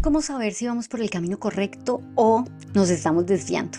¿Cómo saber si vamos por el camino correcto o nos estamos desviando?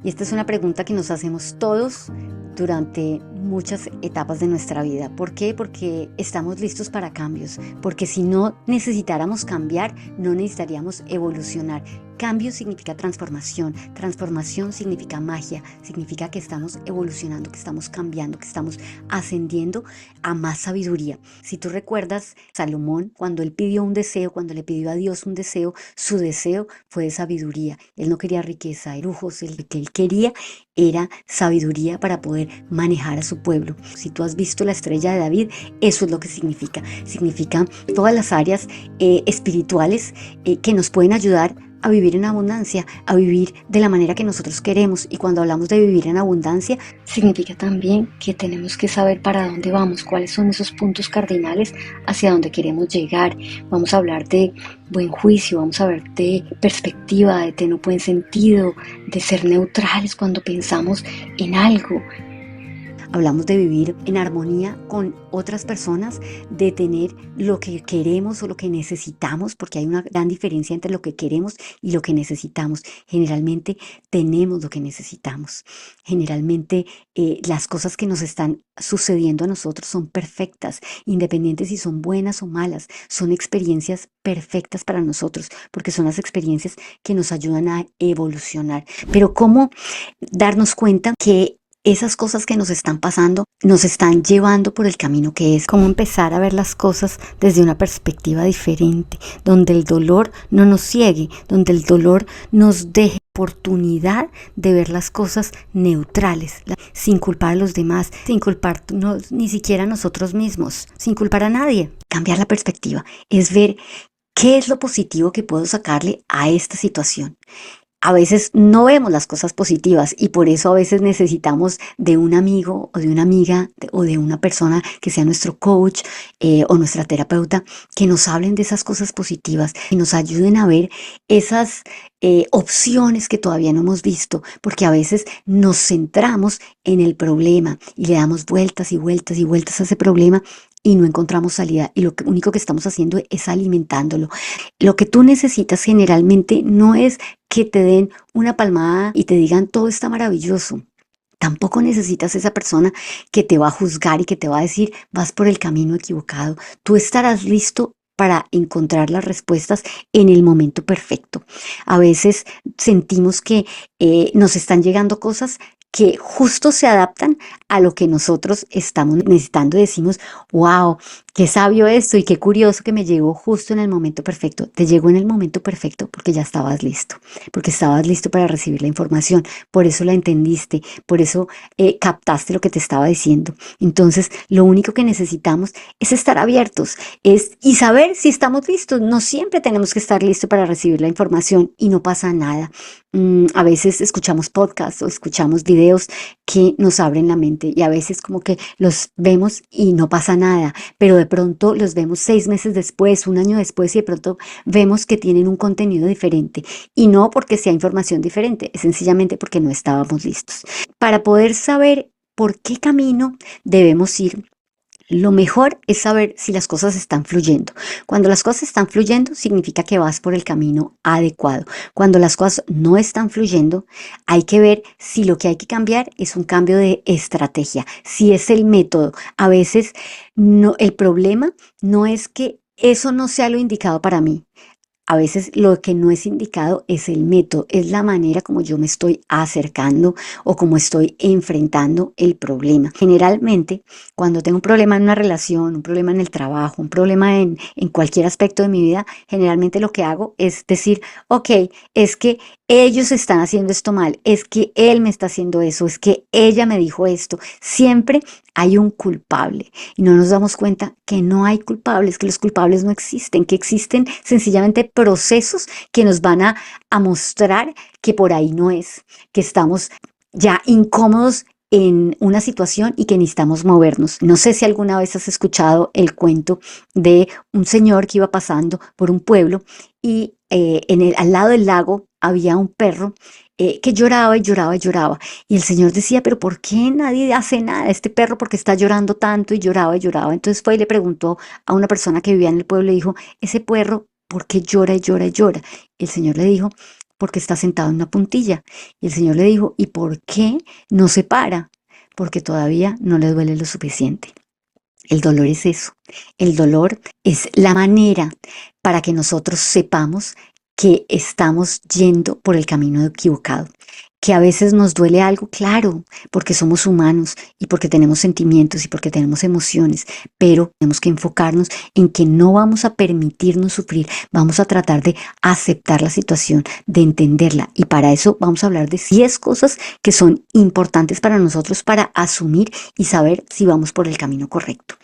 Y esta es una pregunta que nos hacemos todos durante muchas etapas de nuestra vida. ¿Por qué? Porque estamos listos para cambios. Porque si no necesitáramos cambiar, no necesitaríamos evolucionar. Cambio significa transformación. Transformación significa magia. Significa que estamos evolucionando, que estamos cambiando, que estamos ascendiendo a más sabiduría. Si tú recuerdas, Salomón, cuando él pidió un deseo, cuando le pidió a Dios un deseo, su deseo fue de sabiduría. Él no quería riqueza, lujos, el que él quería era sabiduría para poder manejar a su pueblo. Si tú has visto la estrella de David, eso es lo que significa. Significa todas las áreas espirituales que nos pueden ayudar a vivir en abundancia, a vivir de la manera que nosotros queremos. Y cuando hablamos de vivir en abundancia, significa también que tenemos que saber para dónde vamos, cuáles son esos puntos cardinales hacia donde queremos llegar. Vamos a hablar de buen juicio, vamos a hablar de perspectiva, de tener buen sentido, de ser neutrales cuando pensamos en algo. Hablamos de vivir en armonía con otras personas, de tener lo que queremos o lo que necesitamos, porque hay una gran diferencia entre lo que queremos y lo que necesitamos. Generalmente tenemos lo que necesitamos. Generalmente las cosas que nos están sucediendo a nosotros son perfectas, independientes si son buenas o malas. Son experiencias perfectas para nosotros, porque son las experiencias que nos ayudan a evolucionar. Pero ¿cómo darnos cuenta que esas cosas que nos están pasando nos están llevando por el camino que es? Cómo empezar a ver las cosas desde una perspectiva diferente, donde el dolor no nos ciegue, donde el dolor nos deje oportunidad de ver las cosas neutrales, sin culpar a los demás, sin culparnos ni siquiera a nosotros mismos, sin culpar a nadie. Cambiar la perspectiva es ver qué es lo positivo que puedo sacarle a esta situación. A veces no vemos las cosas positivas y por eso a veces necesitamos de un amigo o de una amiga o de una persona que sea nuestro coach o nuestra terapeuta, que nos hablen de esas cosas positivas y nos ayuden a ver esas opciones que todavía no hemos visto, porque a veces nos centramos en el problema y le damos vueltas y vueltas y vueltas a ese problema y no encontramos salida, y lo único que estamos haciendo es alimentándolo. Lo que tú necesitas generalmente no es que te den una palmada y te digan todo está maravilloso. Tampoco necesitas esa persona que te va a juzgar y que te va a decir vas por el camino equivocado. Tú estarás listo para encontrar las respuestas en el momento perfecto. A veces sentimos que nos están llegando cosas que justo se adaptan a lo que nosotros estamos necesitando y decimos, wow, qué sabio esto y qué curioso que me llegó justo en el momento perfecto. Te llegó en el momento perfecto porque ya estabas listo, porque estabas listo para recibir la información, por eso la entendiste, por eso captaste lo que te estaba diciendo. Entonces, lo único que necesitamos es estar abiertos y saber si estamos listos. No siempre tenemos que estar listos para recibir la información y no pasa nada. A veces escuchamos podcasts o escuchamos videos que nos abren la mente y a veces como que los vemos y no pasa nada, pero de pronto los vemos 6 meses después, un año después y de pronto vemos que tienen un contenido diferente y no porque sea información diferente, es sencillamente porque no estábamos listos. Para poder saber por qué camino debemos ir, lo mejor es saber si las cosas están fluyendo. Cuando las cosas están fluyendo, significa que vas por el camino adecuado. Cuando las cosas no están fluyendo, hay que ver si lo que hay que cambiar es un cambio de estrategia, si es el método. A veces no, el problema no es que eso no sea lo indicado para mí. A veces lo que no es indicado es el método, es la manera como yo me estoy acercando o como estoy enfrentando el problema. Generalmente, cuando tengo un problema en una relación, un problema en el trabajo, un problema en cualquier aspecto de mi vida, generalmente lo que hago es decir, ok, es que ellos están haciendo esto mal, es que él me está haciendo eso, es que ella me dijo esto. Siempre hay un culpable y no nos damos cuenta que no hay culpables, que los culpables no existen, que existen sencillamente procesos que nos van a mostrar que por ahí no es, que estamos ya incómodos en una situación y que necesitamos movernos. No sé si alguna vez has escuchado el cuento de un señor que iba pasando por un pueblo y al lado del lago había un perro que lloraba y lloraba y lloraba. Y el señor decía, pero ¿por qué nadie hace nada? Este perro, ¿por qué está llorando tanto? Y lloraba y lloraba. Entonces fue y le preguntó a una persona que vivía en el pueblo y dijo, ese perro ¿por qué llora y llora y llora? El Señor le dijo, porque está sentado en una puntilla. Y el Señor le dijo, ¿y por qué no se para? Porque todavía no le duele lo suficiente. El dolor es eso. El dolor es la manera para que nosotros sepamos que estamos yendo por el camino equivocado. Que a veces nos duele algo, claro, porque somos humanos y porque tenemos sentimientos y porque tenemos emociones, pero tenemos que enfocarnos en que no vamos a permitirnos sufrir, vamos a tratar de aceptar la situación, de entenderla, y para eso vamos a hablar de 10 cosas que son importantes para nosotros para asumir y saber si vamos por el camino correcto.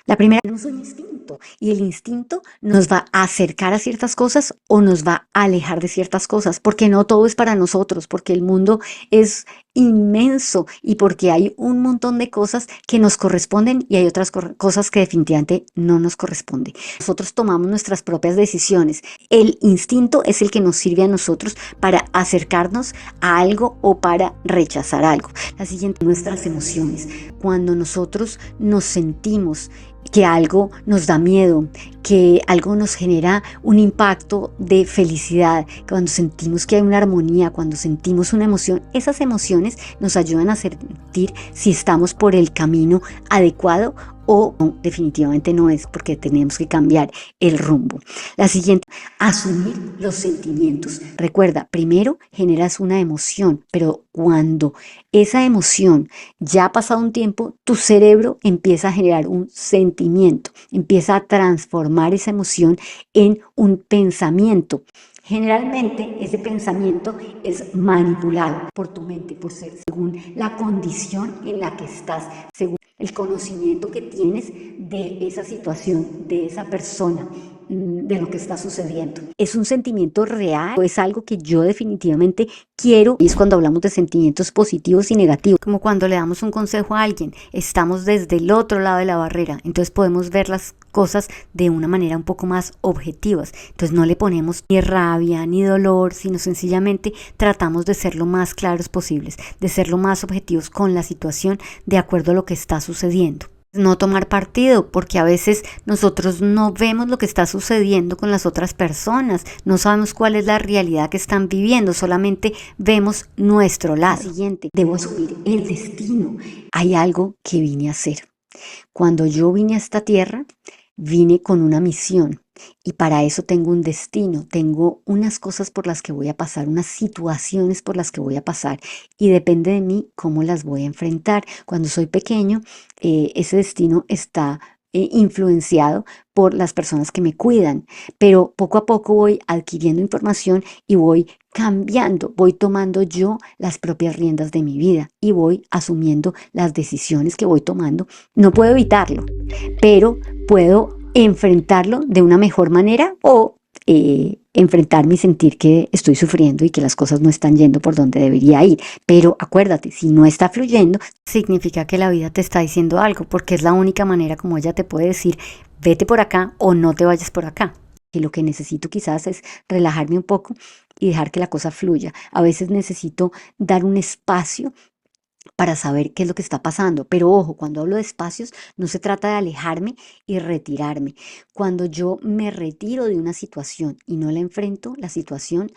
La primera, tenemos un instinto, y el instinto nos va a acercar a ciertas cosas o nos va a alejar de ciertas cosas, porque no todo es para nosotros, porque el mundo es inmenso y porque hay un montón de cosas que nos corresponden y hay otras cosas que definitivamente no nos corresponden. Nosotros tomamos nuestras propias decisiones. El instinto es el que nos sirve a nosotros para acercarnos a algo o para rechazar algo. La siguiente, nuestras emociones. Cuando nosotros nos sentimos que algo nos da miedo, que algo nos genera un impacto de felicidad, cuando sentimos que hay una armonía, cuando sentimos una emoción, esas emociones nos ayudan a sentir si estamos por el camino adecuado o no, definitivamente no es, porque tenemos que cambiar el rumbo. La siguiente, asumir los sentimientos. Recuerda, primero generas una emoción, pero cuando esa emoción ya ha pasado un tiempo, tu cerebro empieza a generar un sentimiento, empieza a transformar esa emoción en un pensamiento. Generalmente ese pensamiento es manipulado por tu mente, por ser según la condición en la que estás, según el conocimiento que tienes de esa situación, de esa persona, de lo que está sucediendo. ¿Es un sentimiento real o es algo que yo definitivamente quiero? Y es cuando hablamos de sentimientos positivos y negativos. Como cuando le damos un consejo a alguien, estamos desde el otro lado de la barrera, entonces podemos ver las cosas de una manera un poco más objetivas. Entonces no le ponemos ni rabia ni dolor, sino sencillamente tratamos de ser lo más claros posibles, de ser lo más objetivos con la situación de acuerdo a lo que está sucediendo. No tomar partido, porque a veces nosotros no vemos lo que está sucediendo con las otras personas, no sabemos cuál es la realidad que están viviendo, solamente vemos nuestro lado. Siguiente, debo asumir el destino. Hay algo que vine a hacer. Cuando yo vine a esta tierra, vine con una misión y para eso tengo un destino, tengo unas cosas por las que voy a pasar, unas situaciones por las que voy a pasar y depende de mí cómo las voy a enfrentar. Cuando soy pequeño, ese destino está influenciado por las personas que me cuidan, pero poco a poco voy adquiriendo información y voy cambiando, voy tomando yo las propias riendas de mi vida y voy asumiendo las decisiones que voy tomando. No puedo evitarlo, pero puedo enfrentarlo de una mejor manera o enfrentarme y sentir que estoy sufriendo y que las cosas no están yendo por donde debería ir. Pero acuérdate, si no está fluyendo, significa que la vida te está diciendo algo, porque es la única manera como ella te puede decir, vete por acá o no te vayas por acá. Y lo que necesito quizás es relajarme un poco y dejar que la cosa fluya. A veces necesito dar un espacio para saber qué es lo que está pasando. Pero ojo, cuando hablo de espacios, no se trata de alejarme y retirarme. Cuando yo me retiro de una situación y no la enfrento, la situación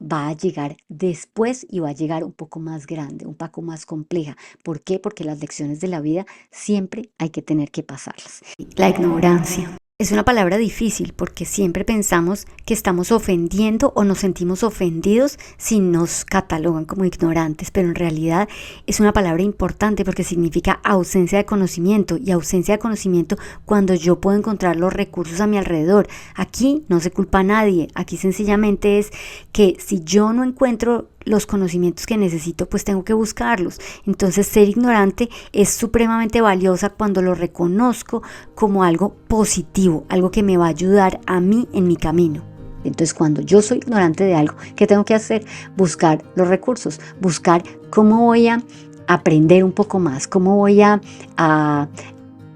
va a llegar después y va a llegar un poco más grande, un poco más compleja. ¿Por qué? Porque las lecciones de la vida siempre hay que tener que pasarlas. La ignorancia. Es una palabra difícil porque siempre pensamos que estamos ofendiendo o nos sentimos ofendidos si nos catalogan como ignorantes, pero en realidad es una palabra importante porque significa ausencia de conocimiento, y ausencia de conocimiento cuando yo puedo encontrar los recursos a mi alrededor. Aquí no se culpa a nadie, aquí sencillamente es que si yo no encuentro los conocimientos que necesito, pues tengo que buscarlos. Entonces ser ignorante es supremamente valiosa cuando lo reconozco como algo positivo, algo que me va a ayudar a mí en mi camino. Entonces cuando yo soy ignorante de algo, ¿qué tengo que hacer? Buscar los recursos, buscar cómo voy a aprender un poco más, cómo voy a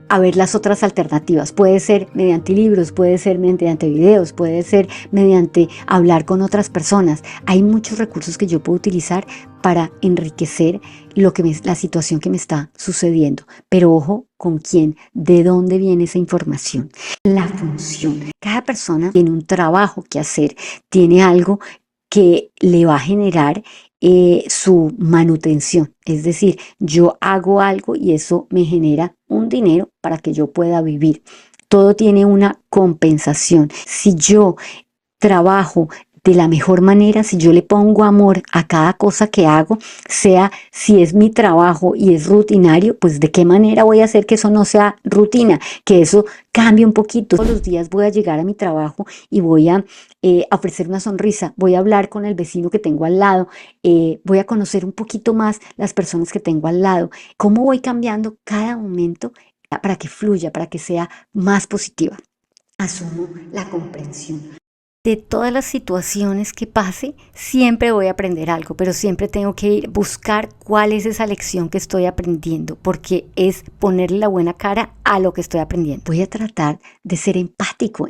a ver las otras alternativas. Puede ser mediante libros, puede ser mediante videos, puede ser mediante hablar con otras personas. Hay muchos recursos que yo puedo utilizar para enriquecer la situación que me está sucediendo. Pero ojo, ¿con quién? ¿De dónde viene esa información? La función. Cada persona tiene un trabajo que hacer, tiene algo que le va a generar su manutención. Es decir, yo hago algo y eso me genera un dinero para que yo pueda vivir. Todo tiene una compensación. Si yo trabajo de la mejor manera, si yo le pongo amor a cada cosa que hago, sea si es mi trabajo y es rutinario, pues de qué manera voy a hacer que eso no sea rutina, que eso cambie un poquito. Todos los días voy a llegar a mi trabajo y voy a ofrecer una sonrisa, voy a hablar con el vecino que tengo al lado, voy a conocer un poquito más las personas que tengo al lado. ¿Cómo voy cambiando cada momento para que fluya, para que sea más positiva? Asumo la comprensión. De todas las situaciones que pase, siempre voy a aprender algo, pero siempre tengo que ir buscar cuál es esa lección que estoy aprendiendo, porque es ponerle la buena cara a lo que estoy aprendiendo. Voy a tratar de ser empático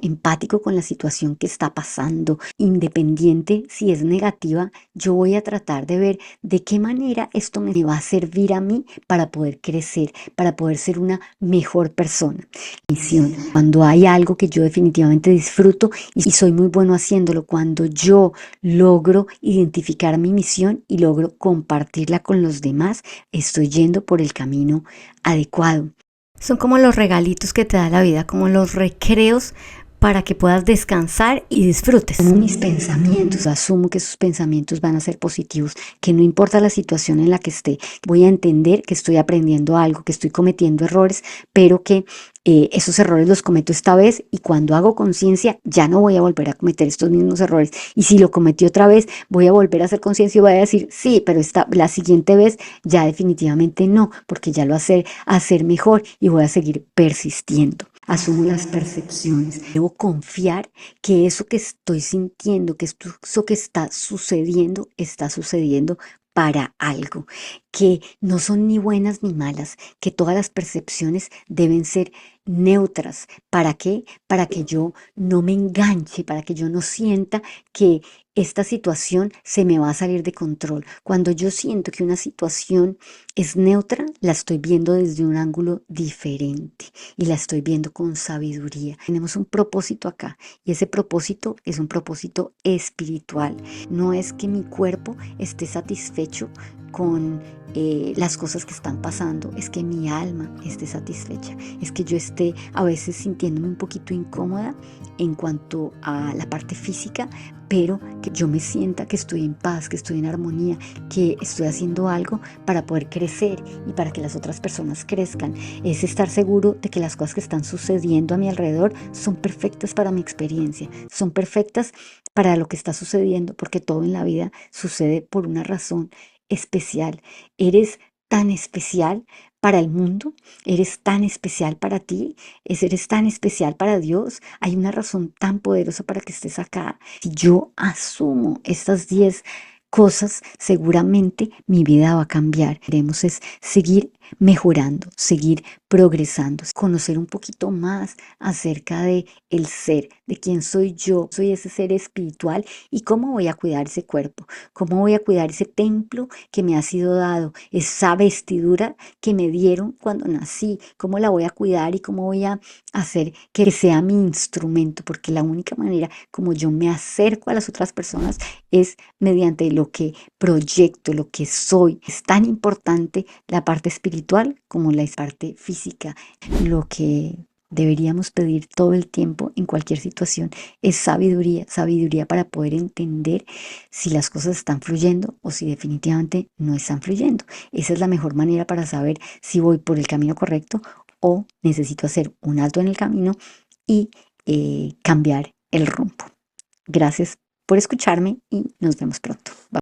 con la situación que está pasando, independiente si es negativa. Yo voy a tratar de ver de qué manera esto me va a servir a mí para poder crecer, para poder ser una mejor persona. Misión. Cuando hay algo que yo definitivamente disfruto y soy muy bueno haciéndolo, cuando yo logro identificar mi misión y logro compartirla con los demás, estoy yendo por el camino adecuado. Son como los regalitos que te da la vida, como los recreos para que puedas descansar y disfrutes. Como mis pensamientos, asumo que esos pensamientos van a ser positivos, que no importa la situación en la que esté, voy a entender que estoy aprendiendo algo, que estoy cometiendo errores, pero que esos errores los cometo esta vez y cuando hago conciencia ya no voy a volver a cometer estos mismos errores. Y si lo cometí otra vez, voy a volver a hacer conciencia y voy a decir, sí, pero la siguiente vez ya definitivamente no, porque ya lo hacer mejor y voy a seguir persistiendo. Asumo las percepciones. Debo confiar que eso que estoy sintiendo, que eso que está sucediendo para algo, que no son ni buenas ni malas, que todas las percepciones deben ser neutras. ¿Para qué? Para que yo no me enganche, para que yo no sienta que esta situación se me va a salir de control. Cuando yo siento que una situación es neutra, la estoy viendo desde un ángulo diferente y la estoy viendo con sabiduría. Tenemos un propósito acá y ese propósito es un propósito espiritual. No es que mi cuerpo esté satisfecho con las cosas que están pasando, es que mi alma esté satisfecha, es que yo esté a veces sintiéndome un poquito incómoda en cuanto a la parte física, pero que yo me sienta que estoy en paz, que estoy en armonía, que estoy haciendo algo para poder crecer y para que las otras personas crezcan. Es estar seguro de que las cosas que están sucediendo a mi alrededor son perfectas para mi experiencia, son perfectas para lo que está sucediendo, porque todo en la vida sucede por una razón especial. Eres tan especial para el mundo, eres tan especial para ti, eres tan especial para Dios. Hay una razón tan poderosa para que estés acá. Si yo asumo estas 10 cosas, seguramente mi vida va a cambiar. Queremos es seguir mejorando, seguir progresando, conocer un poquito más acerca de el ser, de quién soy yo. Soy ese ser espiritual y cómo voy a cuidar ese cuerpo, cómo voy a cuidar ese templo que me ha sido dado, esa vestidura que me dieron cuando nací, cómo la voy a cuidar y cómo voy a hacer que sea mi instrumento, porque la única manera como yo me acerco a las otras personas es mediante lo que proyecto, lo que soy. Es tan importante la parte espiritual como la parte física. Lo que deberíamos pedir todo el tiempo en cualquier situación es sabiduría, sabiduría para poder entender si las cosas están fluyendo o si definitivamente no están fluyendo. Esa es la mejor manera para saber si voy por el camino correcto o necesito hacer un alto en el camino y cambiar el rumbo. Gracias por escucharme y nos vemos pronto. Bye.